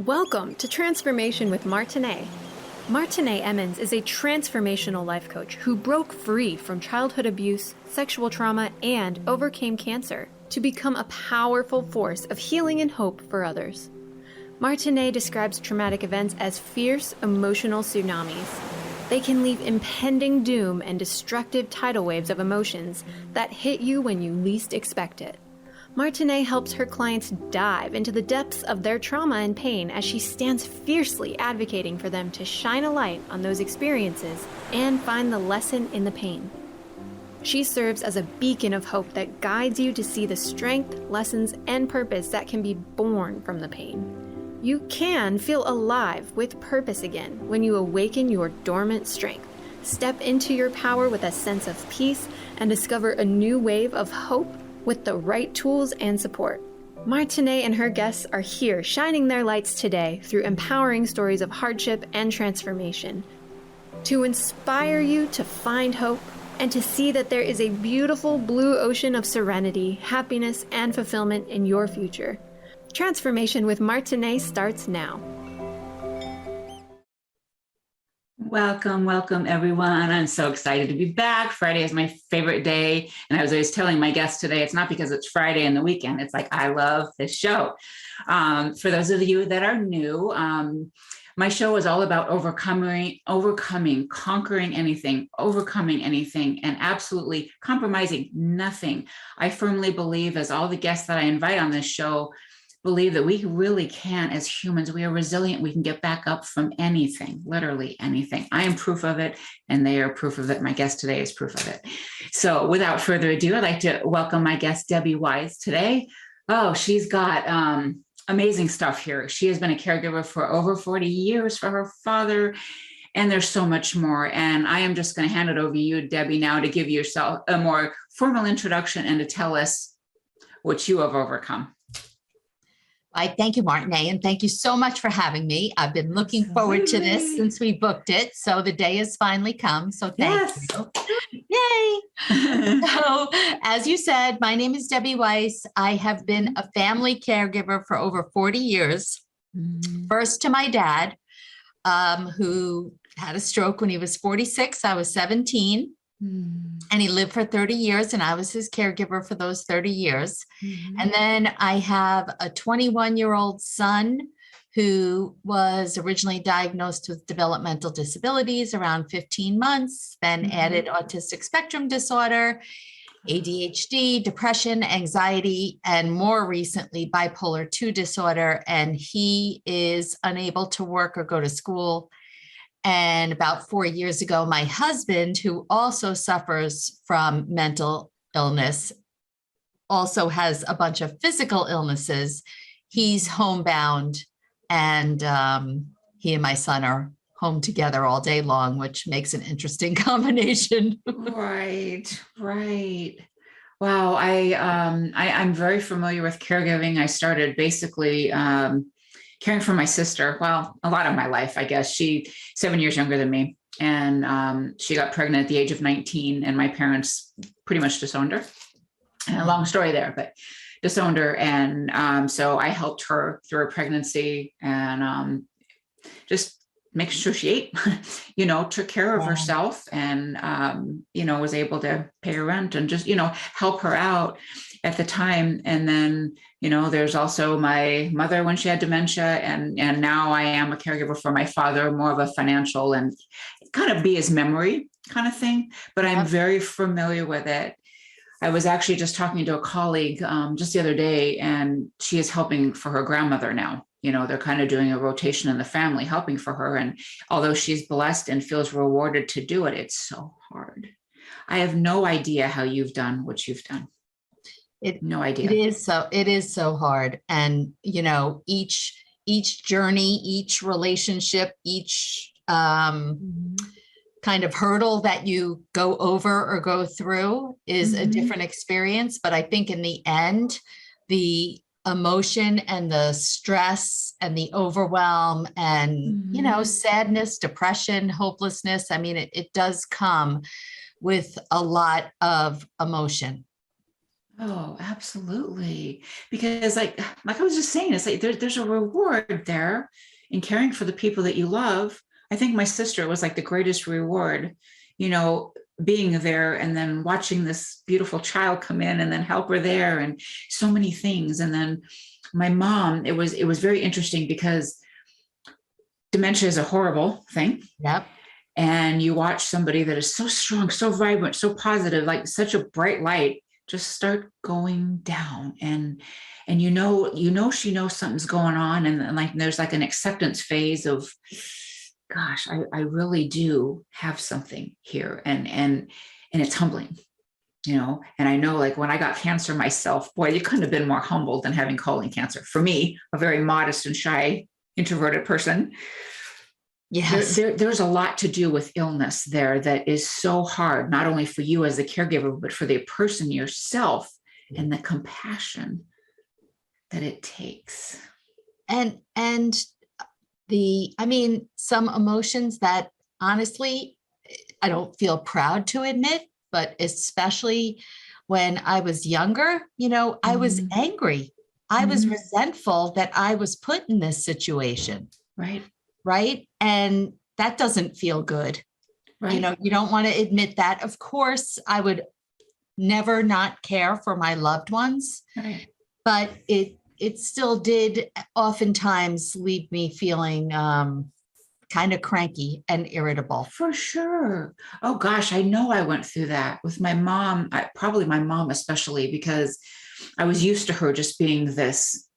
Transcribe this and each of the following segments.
Welcome to Transformation with Martine. Martine Emmons is a transformational life coach who broke free from childhood abuse, sexual trauma, and overcame cancer to become a powerful force of healing and hope for others. Martine describes traumatic events as fierce emotional tsunamis. They can leave impending doom and destructive tidal waves of emotions that hit you when you least expect it. Martine helps her clients dive into the depths of their trauma and pain as she stands fiercely advocating for them to shine a light on those experiences and find the lesson in the pain. She serves as a beacon of hope that guides you to see the strength, lessons, and purpose that can be born from the pain. You can feel alive with purpose again when you awaken your dormant strength, step into your power with a sense of peace, and discover a new wave of hope with the right tools and support. Martine and her guests are here shining their lights today through empowering stories of hardship and transformation to inspire you to find hope and to see that there is a beautiful blue ocean of serenity, happiness, and fulfillment in your future. Transformation with Martine starts now. Welcome, everyone. I'm so excited to be back. Friday is my favorite day. And I was always telling my guests today, it's not because it's Friday and the weekend. It's like, I love this show. For those of you that are new, my show is all about overcoming, conquering anything, overcoming anything, and absolutely compromising nothing. I firmly believe, as all the guests that I invite on this show believe, that we really can, as humans, we are resilient. We can get back up from anything, literally anything. I am proof of it, and they are proof of it. My guest today is proof of it. So without further ado, I'd like to welcome my guest, Debbie Weiss, today. Oh, she's got amazing stuff here. She has been a caregiver for over 40 years for her father, and there's so much more. And I am just going to hand it over to you, Debbie, now to give yourself a more formal introduction and to tell us what you have overcome. Thank you, Martine, and thank you so much for having me. I've been looking forward to this since we booked it. So the day has finally come. So thank you. Yay. So as you said, my name is Debbie Weiss. I have been a family caregiver for over 40 years. First to my dad, who had a stroke when he was 46. I was 17. And he lived for 30 years, and I was his caregiver for those 30 years. And then I have a 21-year-old son who was originally diagnosed with developmental disabilities around 15 months, then added autistic spectrum disorder, ADHD, depression, anxiety, and more recently, bipolar 2 disorder. And he is unable to work or go to school. And about 4 years ago, my husband, who also suffers from mental illness, also has a bunch of physical illnesses. He's homebound, and he and my son are home together all day long, which makes an interesting combination. Right. Wow. I'm very familiar with caregiving. I started basically caring for my sister. Well, a lot of my life, I guess. She's 7 years younger than me. And she got pregnant at the age of 19, and my parents pretty much disowned her. A long story there, but disowned her. And so I helped her through her pregnancy and just making sure she ate, took care of herself and, was able to pay her rent and just, help her out at the time. And then, there's also my mother when she had dementia, and now I am a caregiver for my father, more of a financial and kind of be his memory kind of thing, but I'm very familiar with it. I was actually just talking to a colleague just the other day, and she is helping for her grandmother now. They're kind of doing a rotation in the family, helping for her. And although she's blessed and feels rewarded to do it, it's so hard. I have no idea how you've done what you've done. No idea. It is so hard. And, each journey, each relationship, each kind of hurdle that you go over or go through is a different experience. But I think in the end, the emotion and the stress and the overwhelm and, sadness, depression, hopelessness, I mean, it does come with a lot of emotion. Oh, absolutely. Because like I was just saying, it's like there's a reward there in caring for the people that you love. I think my sister was like the greatest reward, you know, being there and then watching this beautiful child come in and then help her there and so many things. And then my mom, it was very interesting because dementia is a horrible thing. Yep. And you watch somebody that is so strong, so vibrant, so positive, like such a bright light, just start going down. And she knows something's going on. And like there's like an acceptance phase of, gosh, I really do have something here. And it's humbling, you know. And I know, like when I got cancer myself, boy, you couldn't have been more humbled than having colon cancer. For me, a very modest and shy, introverted person, Yes. there's a lot to do with illness there that is so hard, not only for you as a caregiver, but for the person yourself, and the compassion that it takes. And some emotions that honestly, I don't feel proud to admit, but especially when I was younger, I was angry. I was resentful that I was put in this situation. Right. Right. And that doesn't feel good. Right. You don't want to admit that. Of course, I would never not care for my loved ones, Right. but it still did oftentimes leave me feeling kind of cranky and irritable. For sure. Oh gosh, I know I went through that with my mom, probably my mom especially, because I was used to her just being this,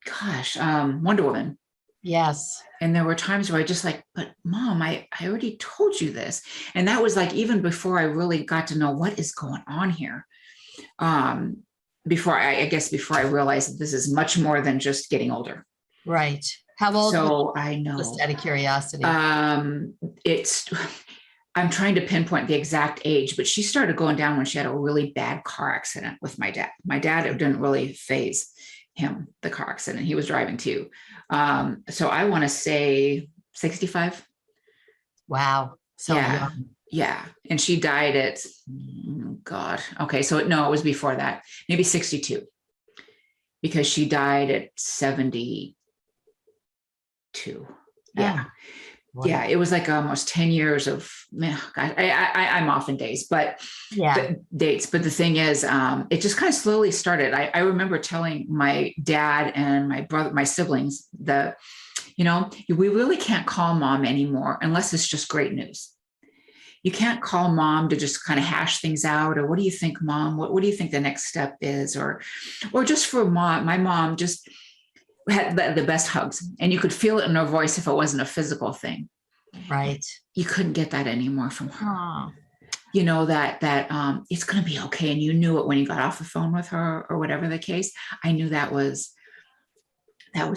gosh, Wonder Woman. Yes. And there were times where I just like, but mom, I already told you this. And that was like, even before I really got to know what is going on here. Before I realized that this is much more than just getting older. Right. How old? So I know. Just out of curiosity. I'm trying to pinpoint the exact age, but she started going down when she had a really bad car accident with my dad. My dad, it didn't really phase him, the car accident. He was driving too. So I want to say 65. Wow. So yeah. young. Yeah. And she died at, God. Okay. So no, it was before that, maybe 62, because she died at 72. Yeah. Oh, yeah. It was like almost 10 years of, gosh, I'm off in days, but yeah. dates. But the thing is, it just kind of slowly started. I remember telling my dad and my brother, my siblings, that, we really can't call mom anymore unless it's just great news. You can't call mom to just kind of hash things out, or what do you think, mom? What do you think the next step is? Or just for mom, my mom just had the best hugs, and you could feel it in her voice if it wasn't a physical thing. Right. You couldn't get that anymore from her. Oh. That it's going to be okay. And you knew it when you got off the phone with her, or whatever the case. I knew that was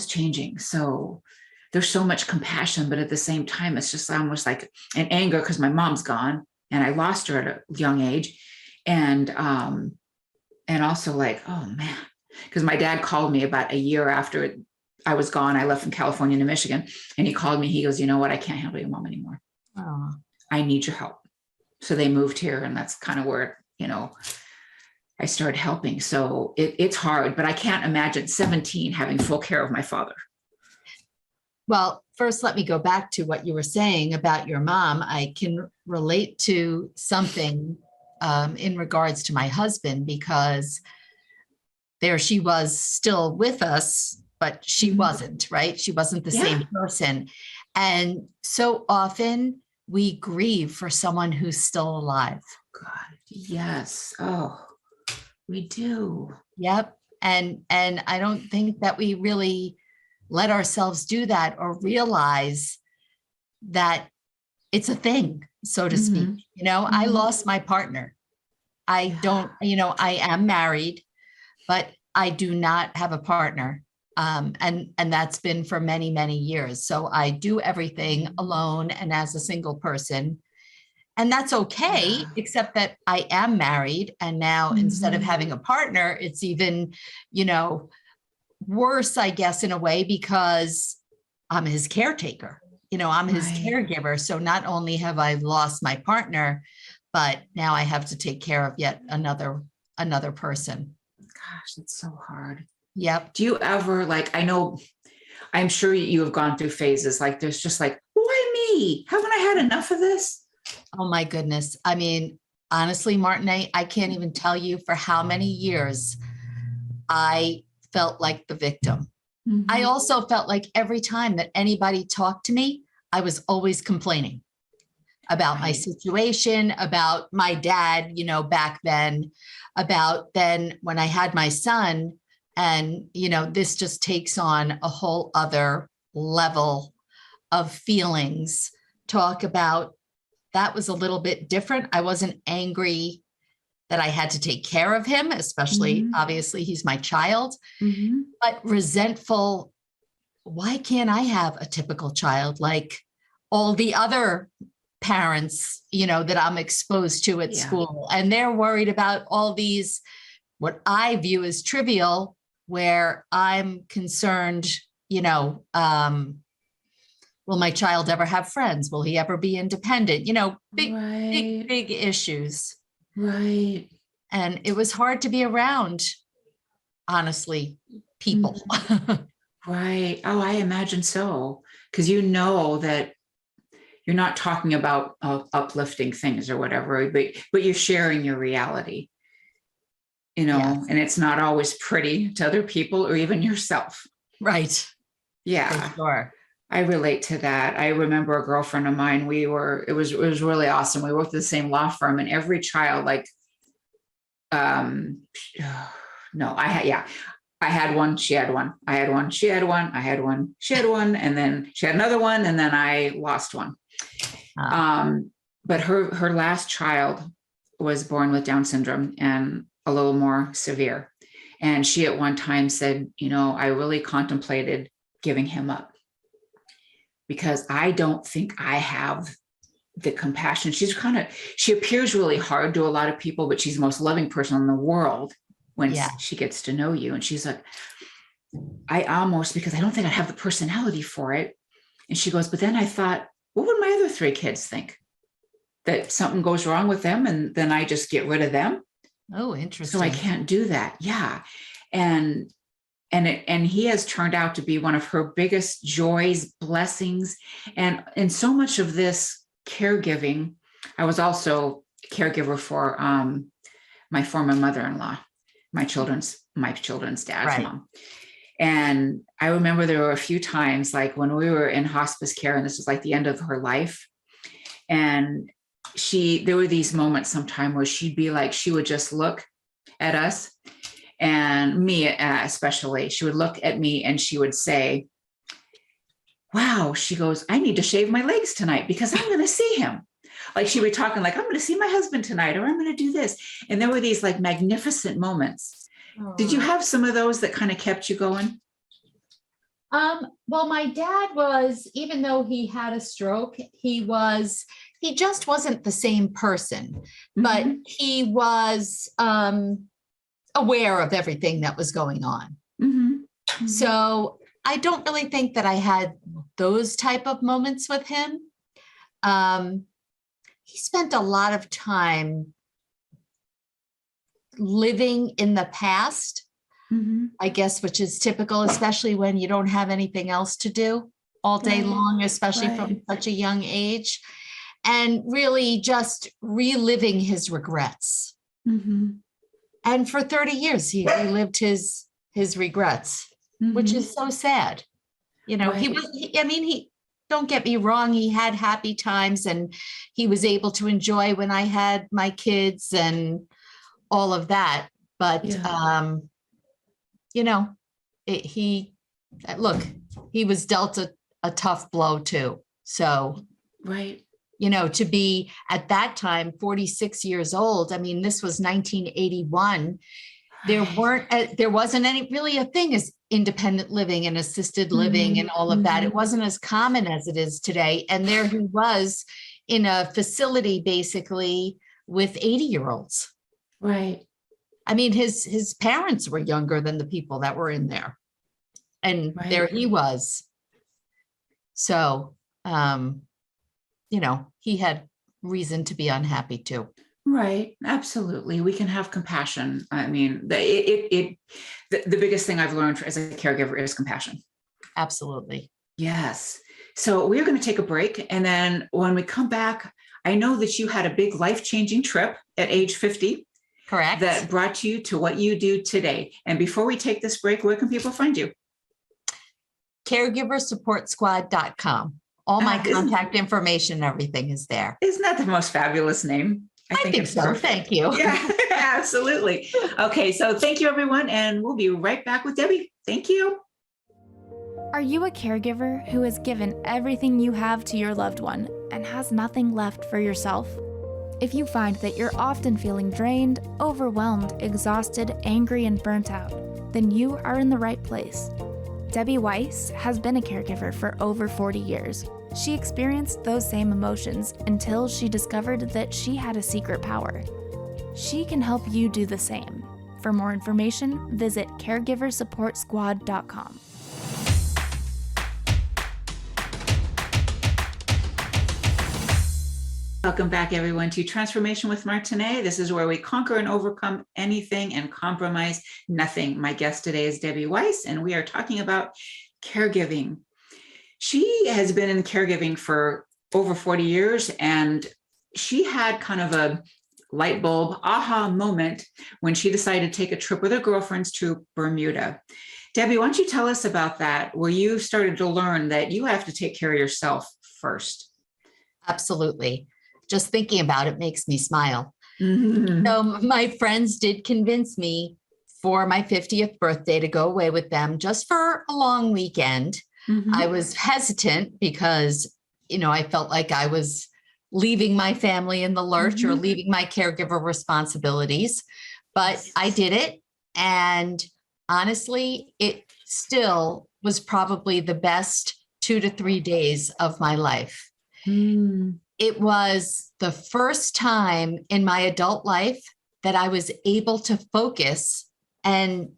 changing. So there's so much compassion, but at the same time, it's just almost like an anger because my mom's gone and I lost her at a young age. And also like, oh man, because my dad called me about a year after I was gone. I left from California to Michigan, and he called me. He goes, you know what? I can't handle your mom anymore. Oh. I need your help. So they moved here, and that's kind of where, I started helping. So it's hard, but I can't imagine 17 having full care of my father. Well, first, let me go back to what you were saying about your mom. I can relate to something in regards to my husband, because there she was still with us, but she wasn't, right? She wasn't the same person. And so often we grieve for someone who's still alive. God, yes. Oh, we do. Yep. And I don't think that we really let ourselves do that or realize that it's a thing, so to speak. I lost my partner. I don't, I am married, but I do not have a partner. And that's been for many, many years. So I do everything alone and as a single person. And that's okay, except that I am married. And now instead of having a partner, it's even, worse, I guess, in a way, because I'm his caretaker. I'm his caregiver. So not only have I lost my partner, but now I have to take care of yet another another person. Gosh, it's so hard. Yep. Do you ever like, I'm sure you have gone through phases like there's just like, why me? Haven't I had enough of this? Oh my goodness. I mean, honestly, Martine, I can't even tell you for how many years I felt like the victim. I Mhm. also felt like every time that anybody talked to me, I was always complaining about my Right. situation, about my dad, back then, about then when I had my son. And, this just takes on a whole other level of feelings. Talk about that was a little bit different. I wasn't angry that I had to take care of him, especially Mhm. obviously he's my child, Mhm. but resentful. Why can't I have a typical child like all the other parents, that I'm exposed to at Yeah. school? And they're worried about all these, what I view as trivial, where I'm concerned, will my child ever have friends? Will he ever be independent? Big, big, Right. big issues. Right. And it was hard to be around, honestly, people. Right. Oh, I imagine so. Because you know that you're not talking about uplifting things or whatever, but you're sharing your reality, Yes, and it's not always pretty to other people or even yourself. right. For Yeah. sure. I relate to that. I remember a girlfriend of mine, it was really awesome. We worked at the same law firm, and every child, like, um, no, I had one, she had one, I had one, she had one, I had one, she had one, and then she had another one, and then I lost one. Uh, But her last child was born with Down syndrome and a little more severe. And she at one time said, I really contemplated giving him up because I don't think I have the compassion. She appears really hard to a lot of people, but she's the most loving person in the world when yeah. she gets to know you. And she's like, because I don't think I have the personality for it. And she goes, but then I thought, what would my other 3 kids think? That something goes wrong with them and then I just get rid of them. Oh, So I interesting. can't do that. Yeah. And he has turned out to be one of her biggest joys, blessings. And so much of this caregiving, I was also a caregiver for my former mother-in-law, my children's dad's Right. mom. And I remember there were a few times, like when we were in hospice care, and this was like the end of her life. And there were these moments sometime where she would just look at us and me, especially, she would look at me and she would say, wow, she goes, I need to shave my legs tonight because I'm going to see him. Like she would be talking like, I'm going to see my husband tonight, or I'm going to do this. And there were these like magnificent moments. Did you have some of those that kind of kept you going? Well, my dad was, even though he had a stroke, he just wasn't the same person, but Mhm. he was aware of everything that was going on. Mhm. Mhm. So I don't really think that I had those type of moments with him. He spent a lot of time living in the past, Mhm. I guess, which is typical, especially when you don't have anything else to do all day Right. long, especially Right. from such a young age, and really just reliving his regrets. Mhm. And for 30 years, he relived his regrets, which Mhm. is so sad. He Right. was, don't get me wrong, he had happy times and he was able to enjoy when I had my kids and all of that. But, Yeah. he, look, he was dealt a tough blow too. So, Right. to be at that time 46 years old, I mean, this was 1981. There wasn't any really a thing as independent living and assisted living and all of that. It wasn't as common as it is today. And there he was in a facility basically with 80-year-olds. Right. I mean, his parents were younger than the people that were in there. And there Right. he was. So, he had reason to be unhappy too. Right. Absolutely. We can have compassion. I mean, the biggest thing I've learned as a caregiver is compassion. Absolutely. Yes. So we're going to take a break. And then when we come back, I know that you had a big life-changing trip at age 50 Correct. that brought you to what you do today. And before we take this break, where can people find you? Caregiversupportsquad.com. All my contact information and everything is there. Isn't that the most fabulous name? I think it's so. perfect. Thank you. Yeah, absolutely. Okay, so thank you, everyone. And we'll be right back with Debbie. Thank you. Are you a caregiver who has given everything you have to your loved one and has nothing left for yourself? If you find that you're often feeling drained, overwhelmed, exhausted, angry, and burnt out, then you are in the right place. Debbie Weiss has been a caregiver for over 40 years. She experienced those same emotions until she discovered that she had a secret power. She can help you do the same. For more information, visit caregiversupportsquad.com. Welcome back, everyone, to Transformation with Martine. This is where we conquer and overcome anything and compromise nothing. My guest today is Debbie Weiss, and we are talking about caregiving. She has been in caregiving for over 40 years, and she had kind of a light bulb aha moment when she decided to take a trip with her girlfriends to Bermuda. Debbie, why don't you tell us about that, where you started to learn that you have to take care of yourself first? Absolutely. Just thinking about it makes me smile. Mm-hmm. So my friends did convince me for my 50th birthday to go away with them just for a long weekend. Mm-hmm. I was hesitant because, I felt like I was leaving my family in the lurch or leaving my caregiver responsibilities, but I did it. And honestly, it still was probably the best 2 to 3 days of my life. Mm. It was the first time in my adult life that I was able to focus and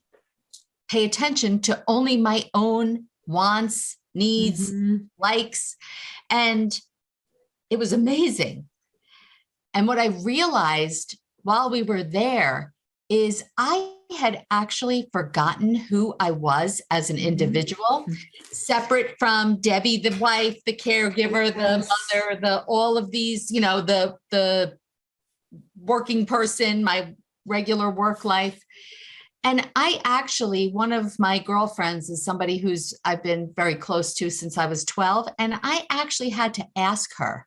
pay attention to only my own wants, needs, likes. And it was amazing. And what I realized while we were there is I had actually forgotten who I was as an individual, separate from Debbie, the wife, the caregiver, the mother, all of these, the working person, my regular work life. And I actually, one of my girlfriends is somebody I've been very close to since I was 12. And I actually had to ask her,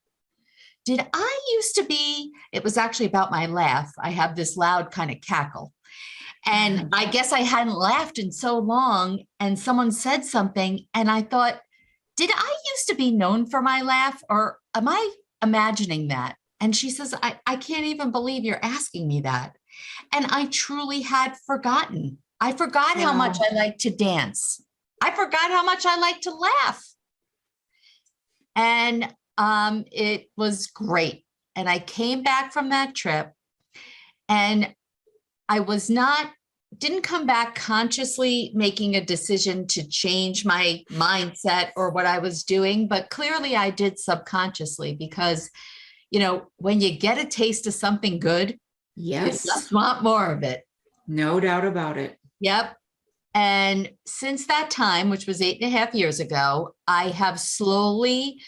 did I used to be, it was actually about my laugh. I have this loud kind of cackle. And I guess I hadn't laughed in so long, and someone said something, and I thought, did I used to be known for my laugh, or am I imagining that? And she says, I can't even believe you're asking me that. And I truly had forgotten. I forgot how much I like to dance. I forgot how much I like to laugh. And it was great. And I came back from that trip, and I didn't come back consciously making a decision to change my mindset or what I was doing, but clearly I did subconsciously because, when you get a taste of something good, yes, you just want more of it. No doubt about it. Yep. And since that time, which was 8.5 years ago, I have slowly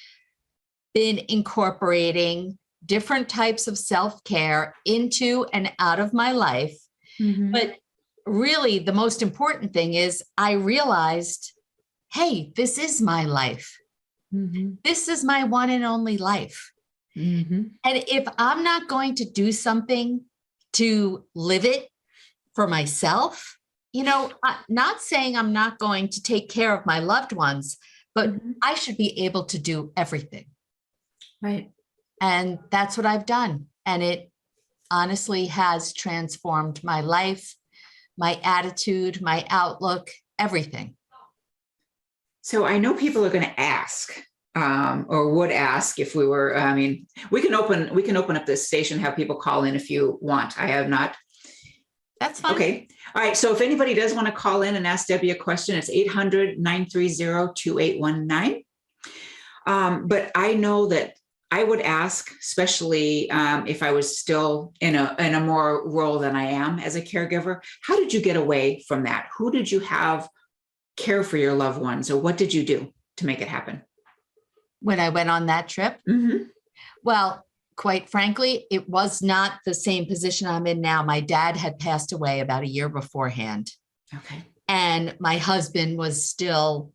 been incorporating different types of self-care into and out of my life. But really, the most important thing is I realized, hey, this is my life. This is my one and only life. And if I'm not going to do something to live it for myself, not saying I'm not going to take care of my loved ones, but I should be able to do everything. Right. And that's what I've done. And it honestly has transformed my life, my attitude, my outlook, everything. So I know people are going to ask, or would ask if we were, we can open up this station, have people call in if you want. I have not. That's fine. Okay. All right. So if anybody does want to call in and ask Debbie a question, it's 800-930-2819. But I know that I would ask, especially if I was still in a more role than I am as a caregiver, how did you get away from that? Who did you have care for your loved ones, or what did you do to make it happen? When I went on that trip, well, quite frankly, it was not the same position I'm in now. My dad had passed away about a year beforehand. Okay. And my husband was still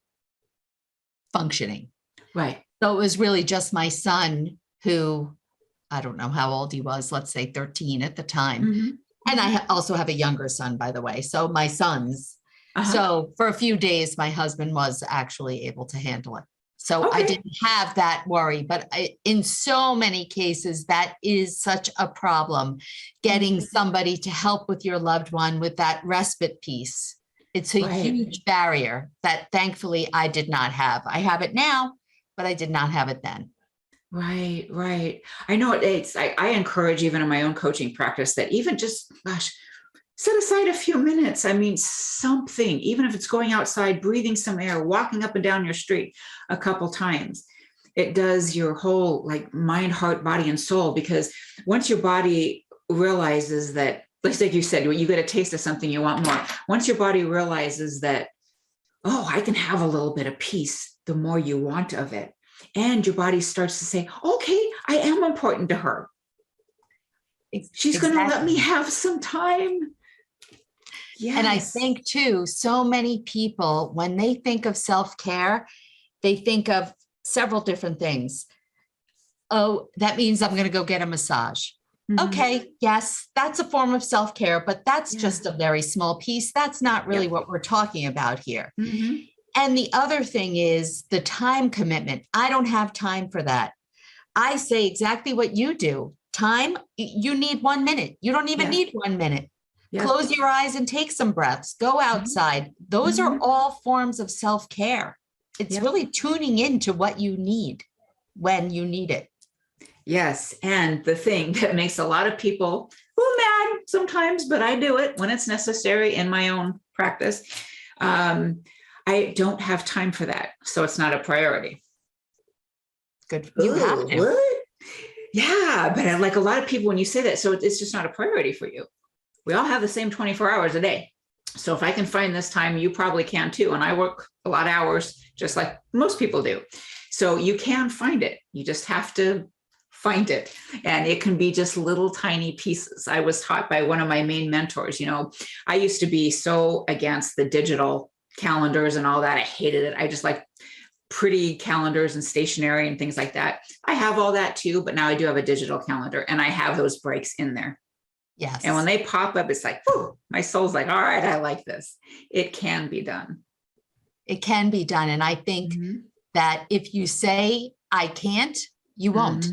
functioning. Right. So it was really just my son, who, I don't know how old he was, let's say 13 at the time. And I also have a younger son, by the way. So my sons. So for a few days, my husband was actually able to handle it. So I didn't have that worry, but in so many cases, that is such a problem, getting somebody to help with your loved one with that respite piece. It's a huge barrier that thankfully I did not have. I have it now, but I did not have it then. Right, right. I know I encourage, even in my own coaching practice, that even just, set aside a few minutes. I mean, something, even if it's going outside, breathing some air, walking up and down your street a couple times, it does your whole like mind, heart, body, and soul. Because once your body realizes that, like you said, when you get a taste of something, you want more. Once your body realizes that, oh, I can have a little bit of peace, the more you want of it. And your body starts to say, okay, I am important to her. She's going to let me have some time. Yes. And I think too, so many people, when they think of self-care, they think of several different things. Oh, that means I'm going to go get a massage. Okay, yes, that's a form of self-care, but that's just a very small piece. That's not really what we're talking about here. And the other thing is the time commitment. I don't have time for that. I say exactly what you do. Time, you need 1 minute. You don't even need 1 minute. Close your eyes and take some breaths. Go outside. Those are all forms of self-care. It's really tuning into what you need when you need it. Yes. And the thing that makes a lot of people mad sometimes, but I do it when it's necessary in my own practice. I don't have time for that. So it's not a priority. Good. You have to. What? Yeah. But like a lot of people, when you say that, so it's just not a priority for you. We all have the same 24 hours a day. So if I can find this time, you probably can too. And I work a lot of hours, just like most people do. So you can find it. You just have to find it. And it can be just little tiny pieces. I was taught by one of my main mentors, I used to be so against the digital calendars and all that. I hated it. I just like pretty calendars and stationery and things like that. I have all that too, but now I do have a digital calendar and I have those breaks in there. Yes. And when they pop up, it's like, whew, my soul's like, all right, I like this. It can be done. It can be done. And I think that if you say, I can't, you won't.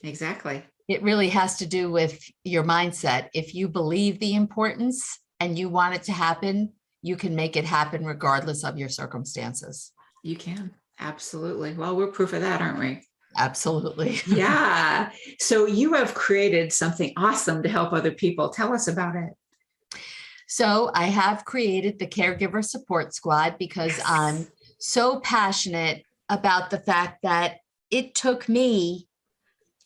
Exactly. It really has to do with your mindset. If you believe the importance and you want it to happen, you can make it happen regardless of your circumstances. You can. Absolutely. Well, we're proof of that, aren't we? Absolutely. Yeah. So you have created something awesome to help other people. Tell us about it. So I have created the Caregiver Support Squad because I'm so passionate about the fact that it took me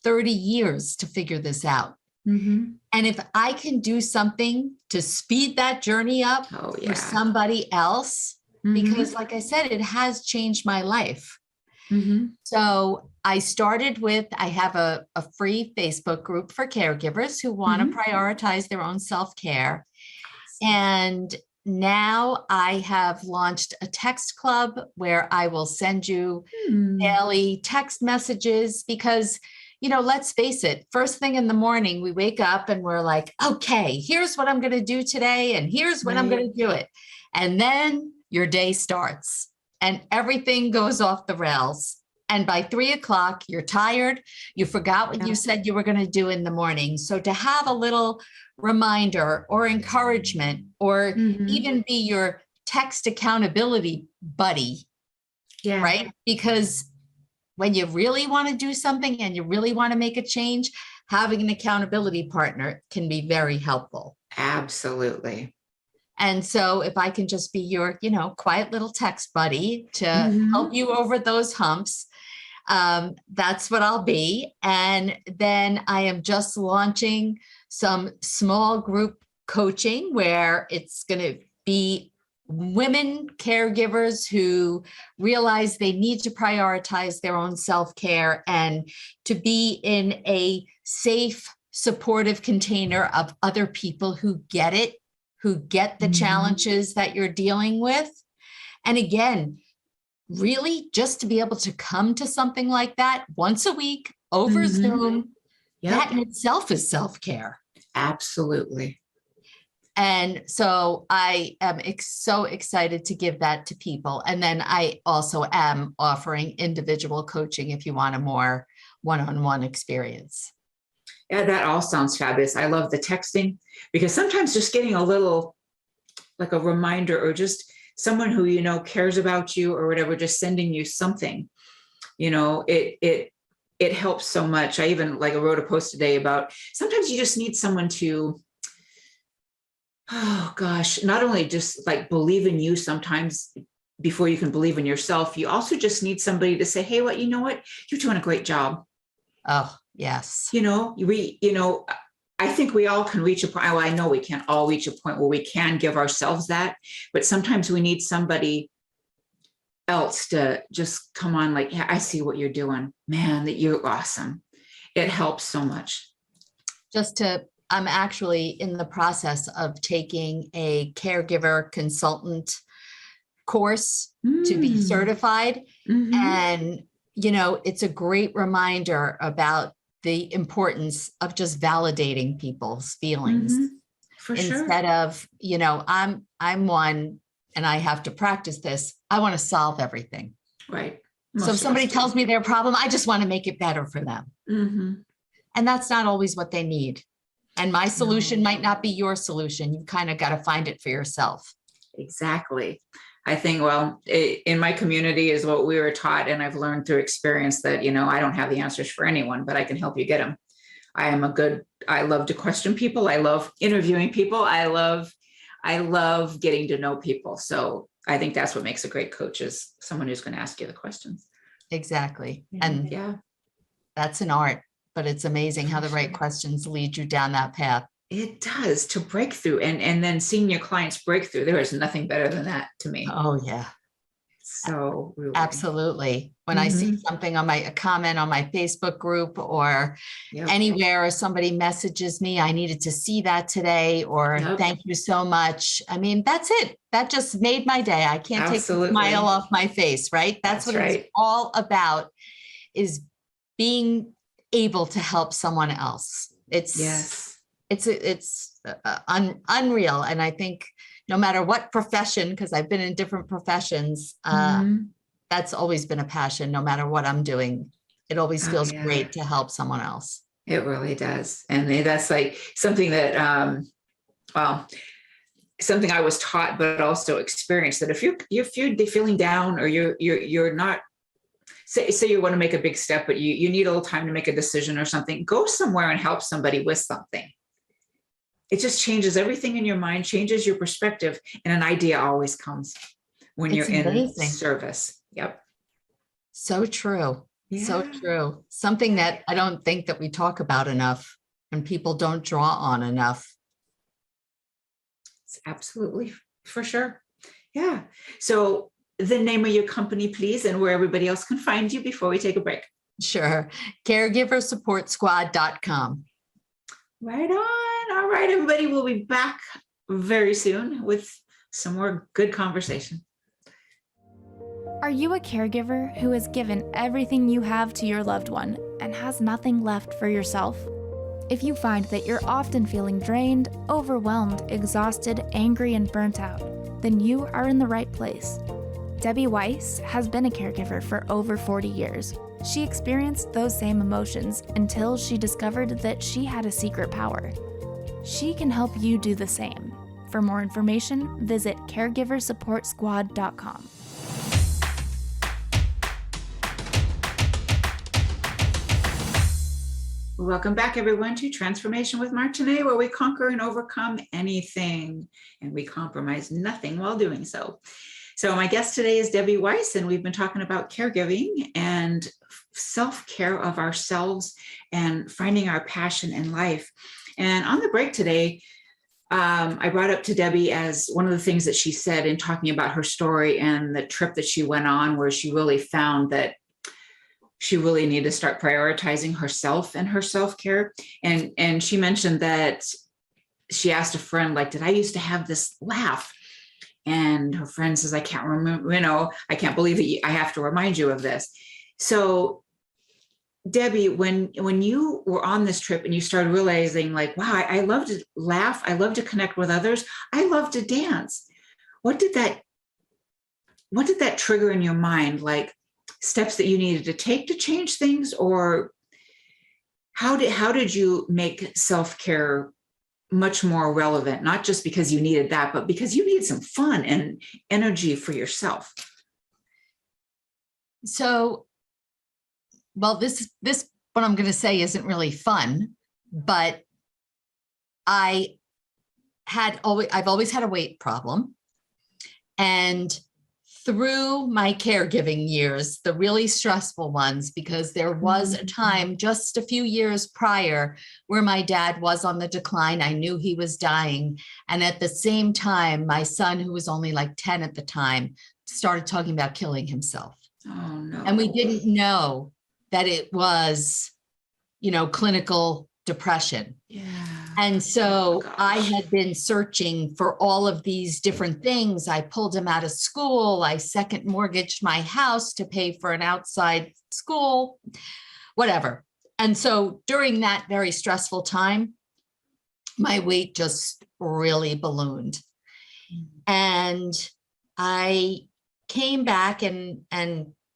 30 years to figure this out. And if I can do something to speed that journey up for somebody else, because like I said, it has changed my life. So I started with, I have a free Facebook group for caregivers who want to prioritize their own self-care. And now I have launched a text club where I will send you daily text messages because, let's face it, first thing in the morning, we wake up and we're like, okay, here's what I'm going to do today. And here's when I'm going to do it. And then your day starts and everything goes off the rails. And by 3:00, you're tired. You forgot what you said you were going to do in the morning. So to have a little reminder or encouragement or even be your text accountability buddy, right? Because when you really want to do something and you really want to make a change, having an accountability partner can be very helpful. Absolutely. And so if I can just be your, quiet little text buddy to help you over those humps, That's what I'll be. And then I am just launching some small group coaching where it's going to be women caregivers who realize they need to prioritize their own self-care and to be in a safe, supportive container of other people who get it, who get the challenges that you're dealing with. And again, really just to be able to come to something like that once a week over Zoom, that in itself is self-care. Absolutely. And so I am so excited to give that to people. And then I also am offering individual coaching if you want a more one-on-one experience. Yeah, that all sounds fabulous. I love the texting, because sometimes just getting a little, like a reminder, or just someone who, you know, cares about you or whatever, just sending you something, you know, it helps so much. I even wrote a post today about sometimes you just need someone to, oh gosh, not only just like believe in you sometimes before you can believe in yourself, you also just need somebody to say, hey, you know what, you're doing a great job. Oh, yes. I think we all can reach a point. Well, I know we can't all reach a point where we can give ourselves that, but sometimes we need somebody else to just come on, like, yeah, I see what you're doing, man, that you're awesome. It helps so much. I'm actually in the process of taking a caregiver consultant course to be certified. And, you know, it's a great reminder about the importance of just validating people's feelings For sure. instead of, you know, I'm one and I have to practice this. I want to solve everything. Right. So if somebody tells me their problem, I just want to make it better for them. And that's not always what they need. And my solution might not be your solution. You kind of got to find it for yourself. Exactly. I think, in my community is what we were taught. And I've learned through experience that, you know, I don't have the answers for anyone, but I can help you get them. I love to question people. I love interviewing people. I love getting to know people. So I think that's what makes a great coach, is someone who's going to ask you the questions. Exactly. And that's an art, but it's amazing how the right questions lead you down that path. It does, to breakthrough, and then seeing your clients break through. There is nothing better than that to me. Oh yeah. So really. Absolutely. When I see something a comment on my Facebook group or anywhere, or somebody messages me, I needed to see that today, or thank you so much. I mean, that's it. That just made my day. I can't take the smile off my face, right? That's what it's all about, is being able to help someone else. It's unreal. And I think no matter what profession, because I've been in different professions, that's always been a passion. No matter what I'm doing, it always feels great to help someone else. It really does. And that's like something that, something I was taught, but also experienced, that if you're feeling down, or you're not, say you want to make a big step, but you need a little time to make a decision or something, go somewhere and help somebody with something. It just changes everything in your mind, changes your perspective, and an idea always comes when you're in service. Yep. So true. Yeah. So true. Something that I don't think that we talk about enough and people don't draw on enough. It's absolutely, for sure. Yeah. So the name of your company, please, and where everybody else can find you before we take a break. Sure. Caregiversupportsquad.com. Right on. All right, everybody. We'll be back very soon with some more good conversation. Are you a caregiver who has given everything you have to your loved one and has nothing left for yourself? If you find that you're often feeling drained, overwhelmed, exhausted, angry, and burnt out, then you are in the right place. Debbie Weiss has been a caregiver for over 40 years. She experienced those same emotions until she discovered that she had a secret power. She can help you do the same. For more information, visit caregiversupportsquad.com. Welcome back, everyone, to Transformation with Martine, where we conquer and overcome anything, and we compromise nothing while doing so. So my guest today is Debbie Weiss, and we've been talking about caregiving. And self-care of ourselves and finding our passion in life. And on the break today, I brought up to Debbie as one of the things that she said in talking about her story and the trip that she went on, where she really found that she really needed to start prioritizing herself and her self-care. And she mentioned that she asked a friend, like, did I used to have this laugh? And her friend says, I can't remember, I can't believe it. I have to remind you of this. So Debbie, when you were on this trip and you started realizing, like, wow, I love to laugh. I love to connect with others. I love to dance. What did that trigger in your mind? Like steps that you needed to take to change things, or how did you make self-care much more relevant, not just because you needed that, but because you need some fun and energy for yourself? So, well, this what I'm going to say isn't really fun, but I've always had a weight problem. And through my caregiving years, the really stressful ones, because there was a time just a few years prior where my dad was on the decline. I knew he was dying. And at the same time, my son, who was only like 10 at the time, started talking about killing himself. Oh, no. And we didn't know that it was, clinical depression. Yeah. And so Oh, I gosh. had been searching for all of these different things. I pulled him out of school. I second mortgaged my house to pay for an outside school, whatever. And so during that very stressful time, my weight just really ballooned. And I came back, and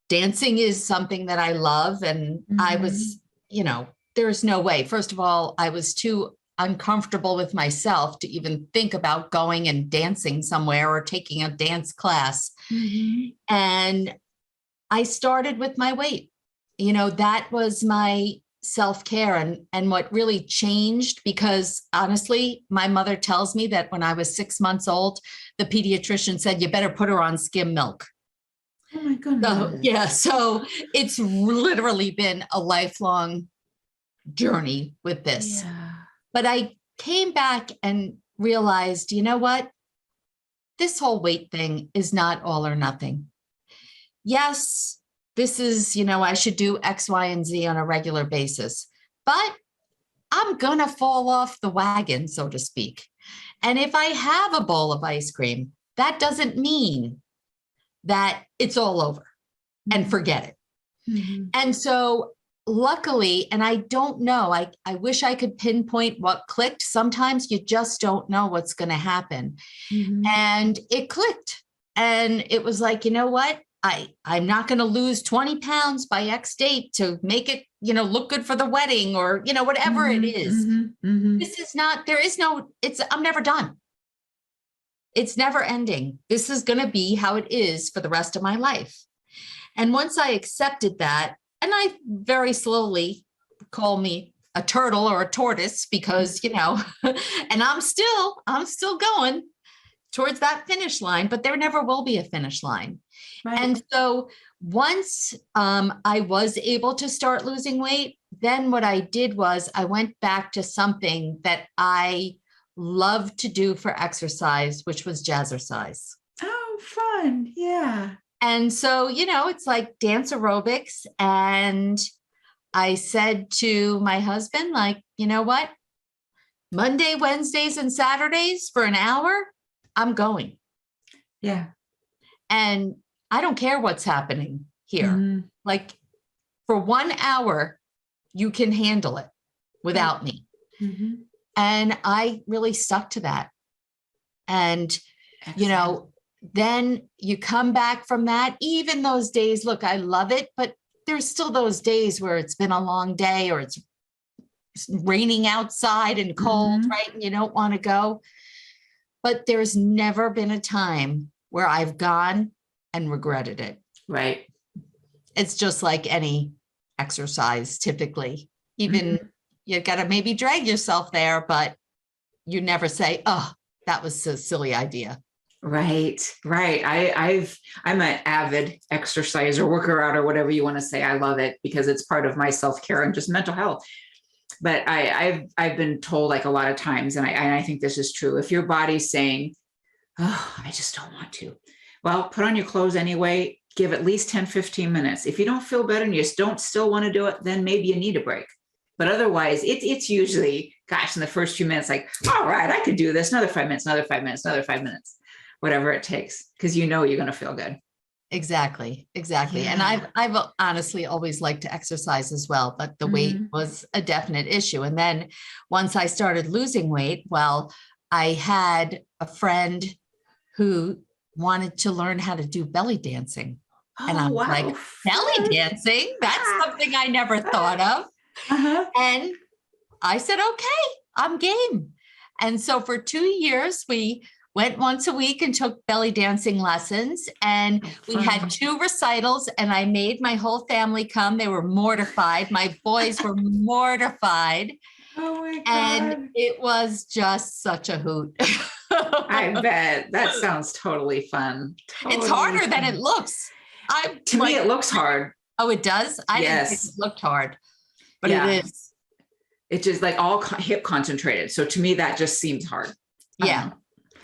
dancing is something that I love. And I was, there's no way. First of all, I was too uncomfortable with myself to even think about going and dancing somewhere or taking a dance class. And I started with my weight. That was my self-care. And what really changed, because honestly, my mother tells me that when I was 6 months old, the pediatrician said, you better put her on skim milk. Oh my goodness. So it's literally been a lifelong journey with this. Yeah. But I came back and realized, you know what? This whole weight thing is not all or nothing. Yes, this is, I should do X, Y, and Z on a regular basis, but I'm going to fall off the wagon, so to speak. And if I have a bowl of ice cream, that doesn't mean that it's all over and forget it. And so luckily, and I don't know, I wish I could pinpoint what clicked. Sometimes you just don't know what's going to happen. And it clicked. And it was like, you know what? I'm not going to lose 20 pounds by X date to make it, look good for the wedding, or, whatever it is. This is not, I'm never done. It's never ending. This is going to be how it is for the rest of my life. And once I accepted that, and I very slowly call me a turtle or a tortoise, because, and I'm still going towards that finish line, but there never will be a finish line. Right. And so once I was able to start losing weight, then what I did was I went back to something that I love to do for exercise, which was jazzercise. Oh, fun. Yeah. And so, it's like dance aerobics. And I said to my husband, like, you know what? Monday, Wednesdays, and Saturdays for an hour, I'm going. Yeah. And I don't care what's happening here. Like for 1 hour, you can handle it without me. And I really stuck to that. And, Excellent. then you come back from that, even those days, look, I love it, but there's still those days where it's been a long day, or it's raining outside and cold, right? And you don't want to go. But there's never been a time where I've gone and regretted it. Right. It's just like any exercise, typically. Even you got to maybe drag yourself there, but you never say, oh, that was a silly idea. Right, right. I'm an avid exerciser, worker out, or whatever you want to say. I love it because it's part of my self-care and just mental health. But I've been told like a lot of times, and I think this is true. If your body's saying, "Oh, I just don't want to," well, put on your clothes anyway. Give at least 10, 15 minutes. If you don't feel better and you just don't still want to do it, then maybe you need a break. But otherwise, it's usually, gosh, in the first few minutes, like, all right, I could do this. Another 5 minutes, another 5 minutes, another 5 minutes, whatever it takes, because you know you're going to feel good. Exactly. Exactly. And Yeah. I've honestly always liked to exercise as well, but the weight was a definite issue. And then once I started losing weight, well, I had a friend who wanted to learn how to do belly dancing. And Oh, I'm wow. like, belly dancing? That's something I never thought of. Uh-huh. And I said, okay, I'm game. And so for 2 years, we went once a week and took belly dancing lessons. And we had 2 recitals, and I made my whole family come. They were mortified. My boys were mortified. Oh my God. And it was just such a hoot. I bet. That sounds totally fun. It's harder than it looks. To me, it looks hard. Oh, it does? I didn't think Yes. it looked hard, but Yeah. it is. It's just like all hip concentrated. So to me, that just seems hard. Yeah.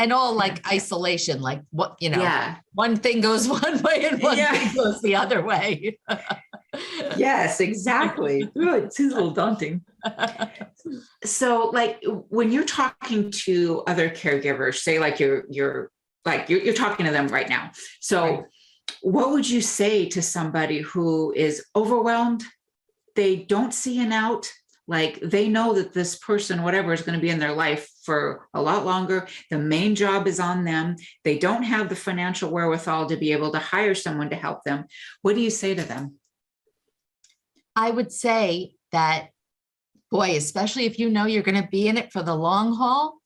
And all like isolation, like what, Yeah. one thing goes one way and one Yeah. thing goes the other way. Yes, exactly. Ooh, it seems a little daunting. So like when you're talking to other caregivers, say like you're talking to them right now. So Right. what would you say to somebody who is overwhelmed? They don't see an out. Like they know that this person, whatever, is going to be in their life for a lot longer. The main job is on them. They don't have the financial wherewithal to be able to hire someone to help them. What do you say to them? I would say that, boy, especially if you know you're going to be in it for the long haul,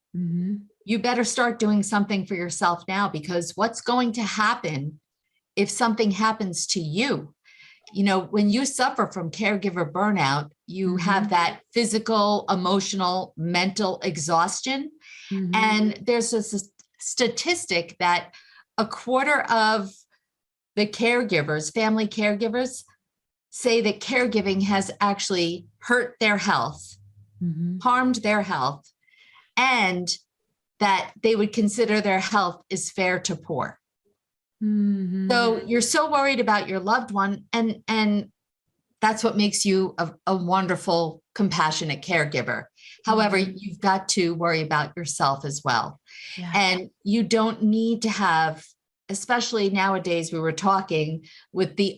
you better start doing something for yourself now, because what's going to happen if something happens to you? When you suffer from caregiver burnout, you have that physical, emotional, mental exhaustion. And there's a statistic that a quarter of the caregivers, family caregivers, say that caregiving has actually hurt their health, harmed their health, and that they would consider their health is fair to poor. So you're so worried about your loved one, and that's what makes you a wonderful, compassionate caregiver. However, you've got to worry about yourself as well. Yeah. And you don't need to have, especially nowadays, we were talking with the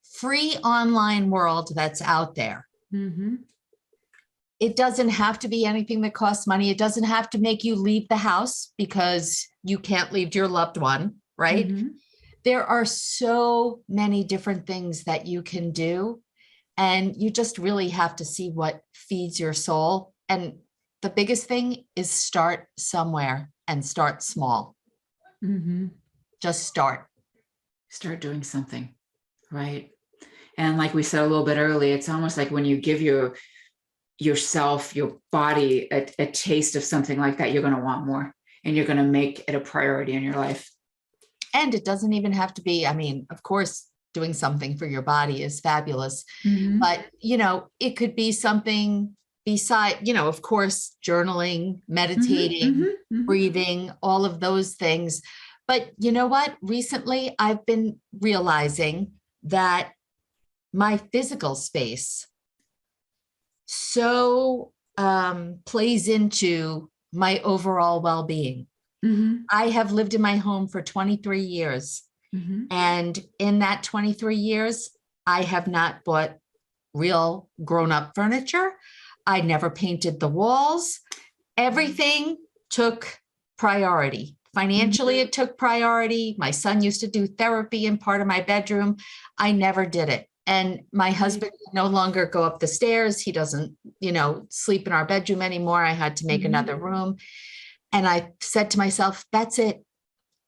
free online world that's out there. It doesn't have to be anything that costs money. It doesn't have to make you leave the house because you can't leave your loved one, right? There are so many different things that you can do, and you just really have to see what feeds your soul. And the biggest thing is start somewhere and start small. Just start Start doing something, right? And like we said a little bit earlier, it's almost like when you give yourself, your body a taste of something like that, you're going to want more, and you're going to make it a priority in your life. And it doesn't even have to be, of course, doing something for your body is fabulous, but, it could be something beside, of course, journaling, meditating, breathing, all of those things. But you know what? Recently, I've been realizing that my physical space so plays into my overall well-being. I have lived in my home for 23 years. And in that 23 years, I have not bought real grown-up furniture. I never painted the walls. Everything took priority. Financially, it took priority. My son used to do therapy in part of my bedroom. I never did it. And my husband no longer go up the stairs. He doesn't, sleep in our bedroom anymore. I had to make another room. And I said to myself, that's it.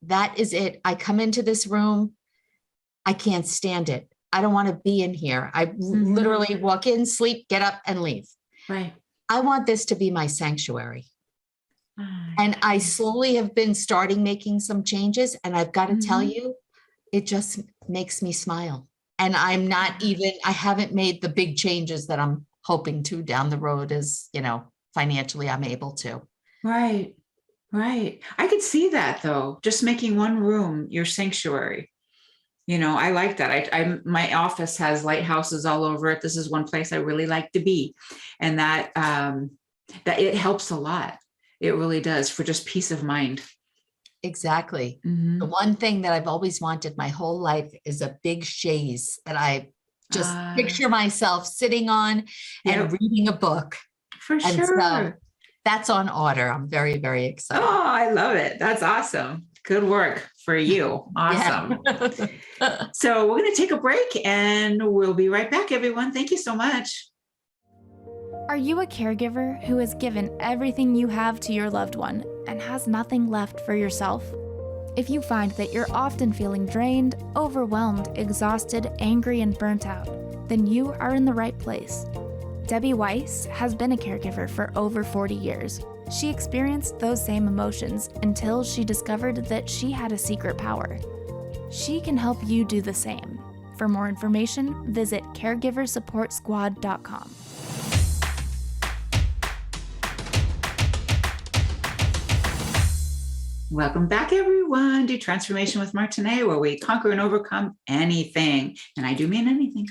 That is it. I come into this room. I can't stand it. I don't want to be in here. I literally walk in, sleep, get up, and leave. Right. I want this to be my sanctuary. And I slowly have been starting making some changes. And I've got to tell you, it just makes me smile. And I'm not even, I haven't made the big changes that I'm hoping to down the road as, financially I'm able to. Right. Right. I could see that though, just making one room your sanctuary. I like that. My office has lighthouses all over it. This is one place I really like to be. And that it helps a lot. It really does, for just peace of mind. Exactly. The one thing that I've always wanted my whole life is a big chaise that I just picture myself sitting on and reading a book. For sure. So that's on order. I'm very, very excited. Oh, I love it. That's awesome. Good work for you. Awesome. Yeah. So we're going to take a break and we'll be right back, everyone. Thank you so much. Are you a caregiver who has given everything you have to your loved one and has nothing left for yourself? If you find that you're often feeling drained, overwhelmed, exhausted, angry, and burnt out, then you are in the right place. Debbie Weiss has been a caregiver for over 40 years. She experienced those same emotions until she discovered that she had a secret power. She can help you do the same. For more information, visit caregiversupportsquad.com. Welcome back, everyone, to Transformation with Martine, where we conquer and overcome anything. And I do mean anything.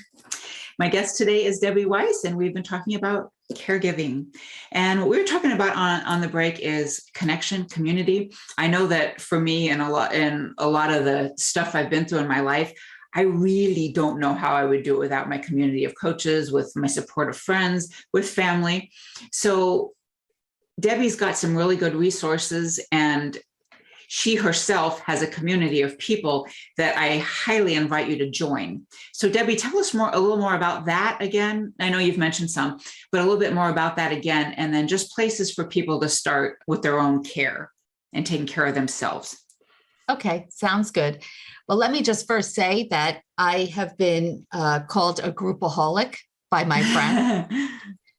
My guest today is Debbie Weiss, and we've been talking about caregiving. And what we were talking about on the break is connection, community. I know that for me and a lot of the stuff I've been through in my life, I really don't know how I would do it without my community of coaches, with my supportive friends, with family. So Debbie's got some really good resources, and she herself has a community of people that I highly invite you to join. So Debbie, tell us a little more about that again. I know you've mentioned some, but a little bit more about that again, and then just places for people to start with their own care and taking care of themselves. Okay, sounds good. Well, let me just first say that I have been called a groupaholic by my friends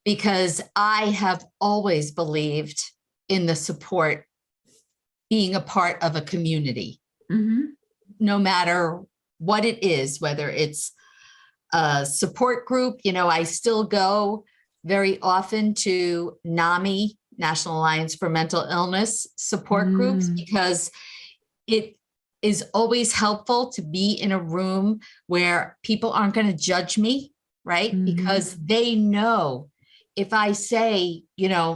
because I have always believed in the support, being a part of a community, no matter what it is, whether it's a support group. I still go very often to NAMI, National Alliance for Mental Illness support groups, because it is always helpful to be in a room where people aren't going to judge me, right? Because they know if I say,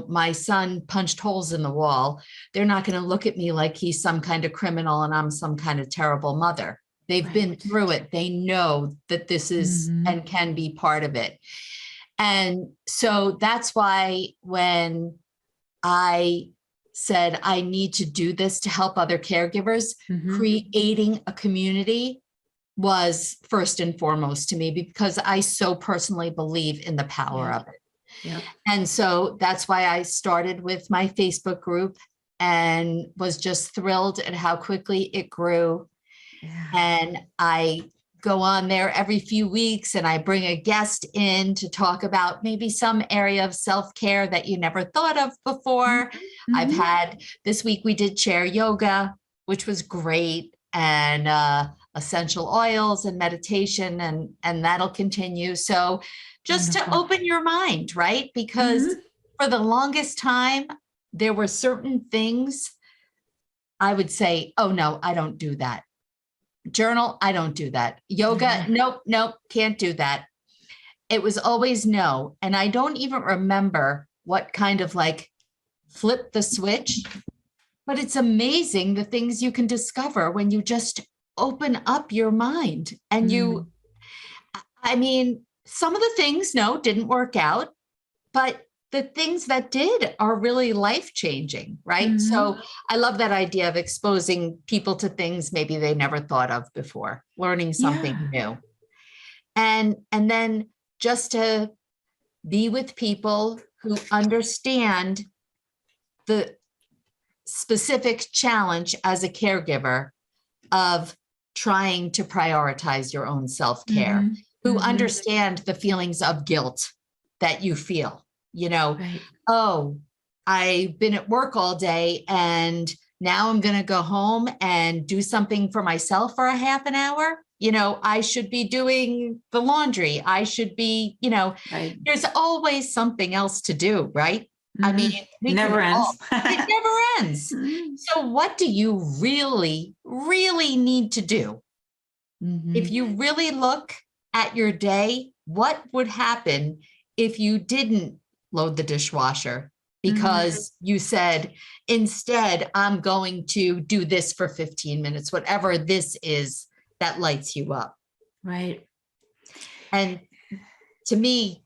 my son punched holes in the wall, they're not going to look at me like he's some kind of criminal and I'm some kind of terrible mother. They've been through it. They know that this is and can be part of it. And so that's why when I said I need to do this to help other caregivers, creating a community was first and foremost to me, because I so personally believe in the power of it. Yep. And so that's why I started with my Facebook group and was just thrilled at how quickly it grew. Yeah. And I go on there every few weeks and I bring a guest in to talk about maybe some area of self-care that you never thought of before. I've had, this week we did chair yoga, which was great, and essential oils and meditation, and that'll continue. So just to open your mind, right? Because for the longest time, there were certain things I would say, oh no, I don't do that. Journal, I don't do that. Yoga, nope, can't do that. It was always no. And I don't even remember what kind of flip the switch, but it's amazing the things you can discover when you just open up your mind. And some of the things, didn't work out, but the things that did are really life-changing, right? So I love that idea of exposing people to things maybe they never thought of before, learning something new. And then just to be with people who understand the specific challenge as a caregiver of trying to prioritize your own self-care, who understand the feelings of guilt that you feel, oh, I've been at work all day and now I'm going to go home and do something for myself for a half an hour. I should be doing the laundry. I should be, Right. there's always something else to do, right? I mean, It never ends. it never ends. So what do you really, really need to do? If you really look at your day, what would happen if you didn't load the dishwasher because you said, instead, I'm going to do this for 15 minutes, whatever this is that lights you up. Right. And to me,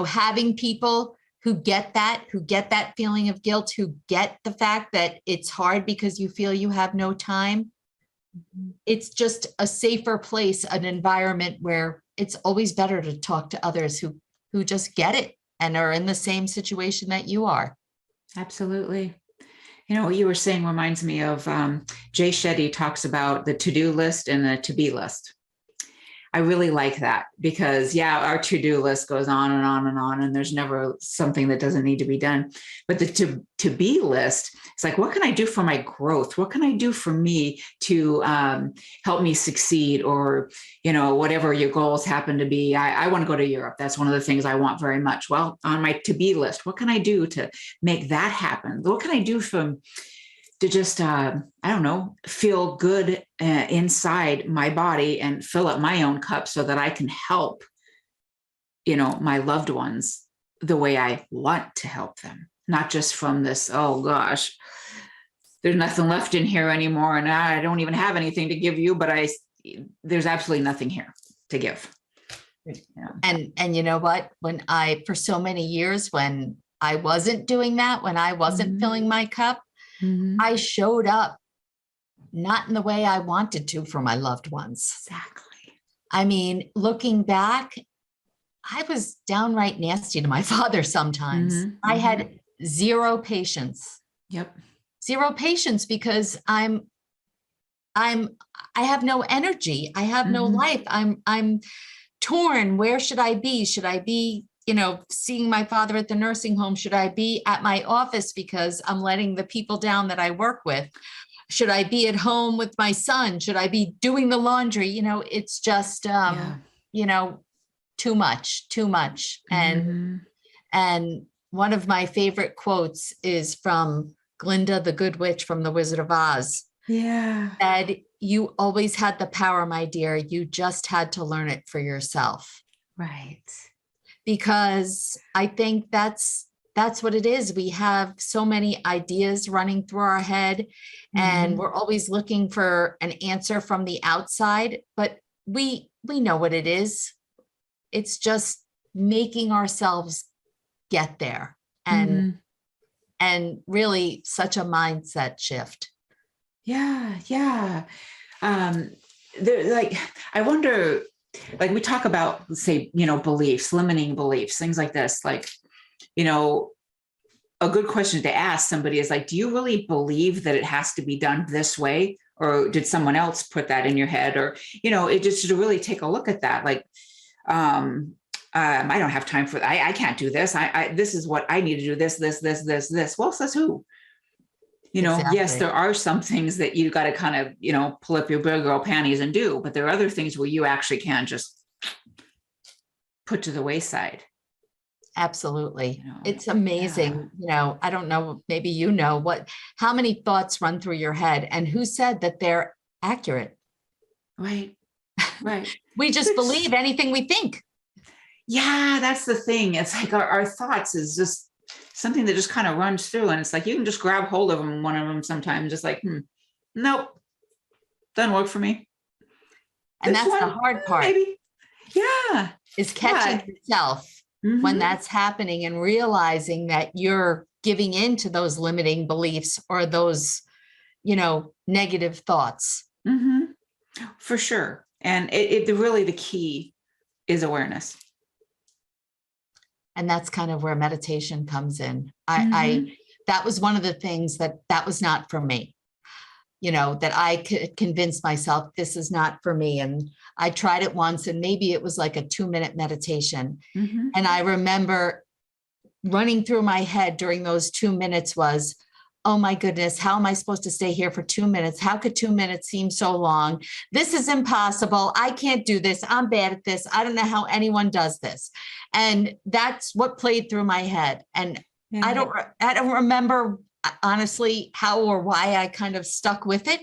having people who get that feeling of guilt, who get the fact that it's hard because you feel you have no time, it's just a safer place, an environment where it's always better to talk to others who just get it and are in the same situation that you are. Absolutely. What you were saying reminds me of Jay Shetty talks about the to-do list and the to-be list. I really like that because, our to-do list goes on and on and on, and there's never something that doesn't need to be done. But the to-be list, it's like, what can I do for my growth? What can I do for me to help me succeed? Or, whatever your goals happen to be. I want to go to Europe. That's one of the things I want very much. Well, on my to-be list, what can I do to make that happen? What can I do to just, feel good inside my body and fill up my own cup so that I can help, my loved ones the way I want to help them, not just from this, oh gosh, there's nothing left in here anymore. And I don't even have anything to give you, but there's absolutely nothing here to give. And you know what, for so many years, when I wasn't doing that, when I wasn't filling my cup, I showed up not in the way I wanted to for my loved ones. Exactly. I mean, looking back, I was downright nasty to my father sometimes. I had zero patience. Yep. Zero patience because I have no energy. I have no life. I'm torn. Where should I be? Should I be seeing my father at the nursing home? Should I be at my office because I'm letting the people down that I work with? Should I be at home with my son? Should I be doing the laundry? It's just, too much. And one of my favorite quotes is from Glinda, the Good Witch from The Wizard of Oz. Yeah. Said, "You always had the power, my dear. You just had to learn it for yourself." Right. Because I think that's what it is. We have so many ideas running through our head and we're always looking for an answer from the outside, but we know what it is. It's just making ourselves get there and really such a mindset shift. Yeah. Yeah. I wonder, like we talk about, say, beliefs, limiting beliefs, things like this, like, a good question to ask somebody is like, do you really believe that it has to be done this way? Or did someone else put that in your head? Or, it just to really take a look at that. Like, I don't have time for that. I can't do this. This is what I need to do. This. Well, says who? Exactly. Yes, there are some things that you got to kind of, pull up your big girl panties and do, but there are other things where you actually can just put to the wayside. Absolutely. It's amazing. I don't know, maybe how many thoughts run through your head and who said that they're accurate? Right. We just believe anything we think. Yeah, that's the thing. It's like our thoughts is just something that just kind of runs through, and it's like you can just grab hold of them, one of them sometimes, just like, nope, doesn't work for me. And that's the hard part. Maybe. Yeah. Is catching yourself when that's happening and realizing that you're giving in to those limiting beliefs or those, negative thoughts. For sure. And really the key is awareness. And that's kind of where meditation comes in. That was one of the things that was not for me, that I could convince myself this is not for me. And I tried it once and maybe it was like a 2-minute meditation. And I remember running through my head during those 2 minutes was, oh my goodness, how am I supposed to stay here for 2 minutes? How could 2 minutes seem so long? This is impossible. I can't do this. I'm bad at this. I don't know how anyone does this. And that's what played through my head. And I don't remember honestly how or why I kind of stuck with it.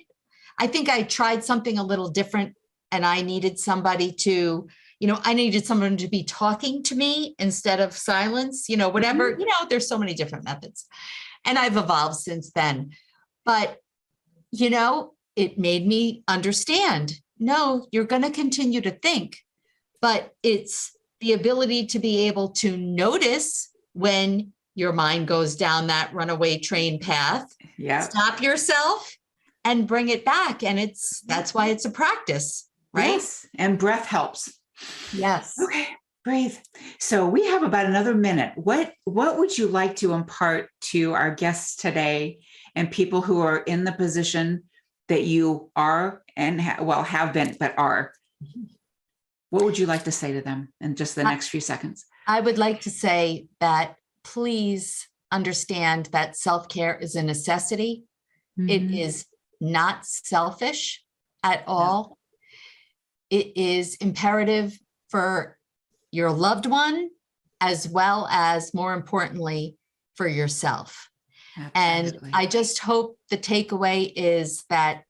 I think I tried something a little different, and I needed somebody to, I needed someone to be talking to me instead of silence, whatever, there's so many different methods. And I've evolved since then. But, it made me understand, no, you're going to continue to think, but it's the ability to be able to notice when your mind goes down that runaway train path, stop yourself and bring it back. And that's why it's a practice, right? Yes. And breath helps. Yes. Okay. Breathe. So we have about another minute. What would you like to impart to our guests today and people who are in the position that you are and have been, but are? What would you like to say to them in just the next few seconds? I would like to say that please understand that self-care is a necessity. Mm-hmm. It is not selfish at all. No. It is imperative for your loved one, as well as, more importantly, for yourself. Absolutely. And I just hope the takeaway is that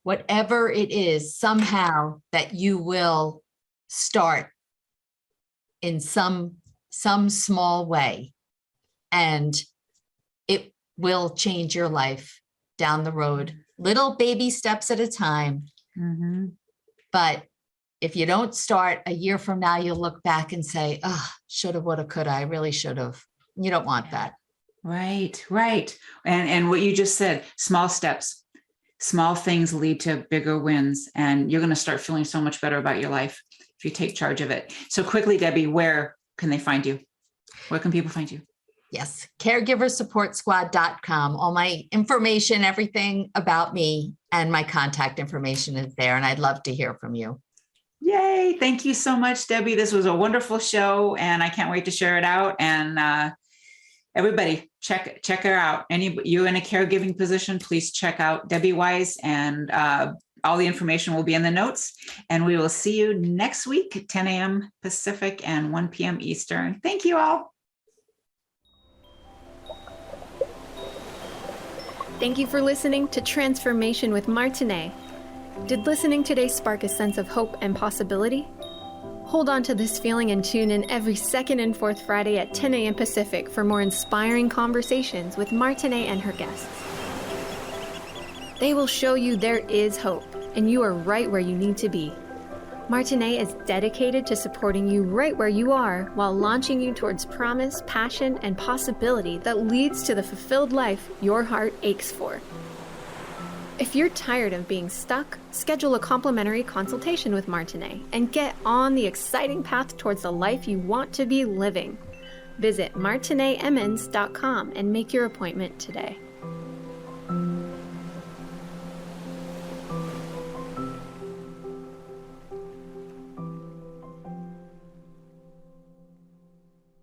whatever it is, somehow that you will start in some small way, and it will change your life down the road, little baby steps at a time. Mm-hmm. But if you don't start, a year from now, you'll look back and say, oh, shoulda, woulda, coulda, I really should have. You don't want that. Right. And what you just said, small steps, small things lead to bigger wins. And you're going to start feeling so much better about your life if you take charge of it. So quickly, Debbie, where can they find you? Where can people find you? Yes. caregiversupportsquad.com. All my information, everything about me and my contact information is there. And I'd love to hear from you. Yay. Thank you so much, Debbie. This was a wonderful show and I can't wait to share it out. And everybody check her out. You in a caregiving position, please check out Debbie Weiss, and all the information will be in the notes. And we will see you next week at 10 a.m. Pacific and 1 p.m. Eastern. Thank you all. Thank you for listening to Transformation with Martine. Did listening today spark a sense of hope and possibility? Hold on to this feeling and tune in every second and fourth Friday at 10 a.m. Pacific for more inspiring conversations with Martine and her guests. They will show you there is hope, and you are right where you need to be. Martine is dedicated to supporting you right where you are while launching you towards promise, passion, and possibility that leads to the fulfilled life your heart aches for. If you're tired of being stuck, schedule a complimentary consultation with Martine and get on the exciting path towards the life you want to be living. Visit martineemmons.com and make your appointment today.